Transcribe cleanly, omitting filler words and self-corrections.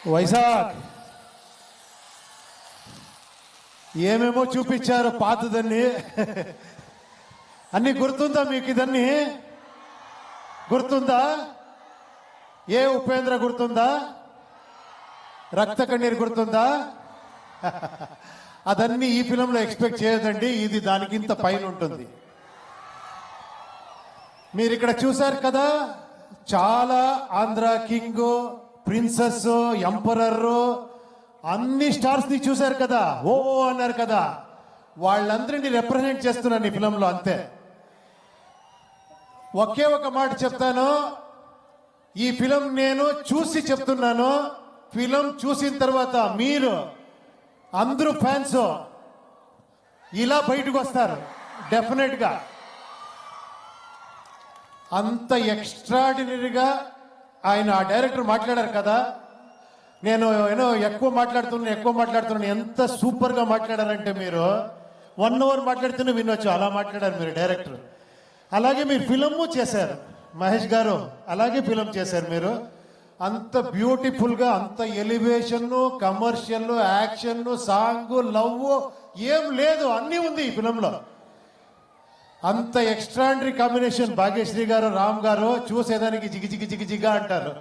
వైజాగ్ ఏమేమో చూపించారు పాతదన్ని అన్ని గుర్తుందా మీకు? ఇదన్నీ గుర్తుందా? ఏ ఉపేంద్ర గుర్తుందా? రక్త కన్నీరు గుర్తుందా? అదన్నీ ఈ ఫిలంలో ఎక్స్పెక్ట్ చేయదండి. ఇది దానికింత పైన ఉంటుంది. మీరు ఇక్కడ చూశారు కదా, చాలా ఆంధ్ర కింగ్, ప్రిన్సెస్, ఎంపరర్ అన్ని స్టార్స్ ని చూశారు కదా, ఓ అన్నారు కదా. వాళ్ళందరినీ రిప్రజెంట్ చేస్తున్నాను ఈ ఫిలంలో, అంతే. ఒకే ఒక మాట చెప్తాను, ఈ ఫిలం నేను చూసి చెప్తున్నాను. ఫిలం చూసిన తర్వాత మీరు అందరూ ఫ్యాన్స్ ఇలా బయటకు వస్తారు డెఫినెట్ గా. అంత ఎక్స్ట్రాడినరీగా ఆయన ఆ డైరెక్టర్ మాట్లాడారు కదా. నేను ఎక్కువ మాట్లాడుతున్నాను. ఎంత సూపర్ గా మాట్లాడారంటే, మీరు 1 అవర్ మాట్లాడుతూనే వినొచ్చు, అలా మాట్లాడారు మీరు డైరెక్టర్. అలాగే మీరు ఫిలము చేశారు మహేష్ గారు, అలాగే ఫిలం చేశారు మీరు. అంత బ్యూటిఫుల్ గా, అంత elevation, commercial, action, song, love ఏం లేదు, అన్నీ ఉంది ఈ ఫిలంలో. అంత ఎక్స్ట్రాండరీ కాంబినేషన్. భాగ్యశ్రీ గారు, రామ్ గారు చూసేదానికి జిగి జిగి జిగి జిగా అంటారు.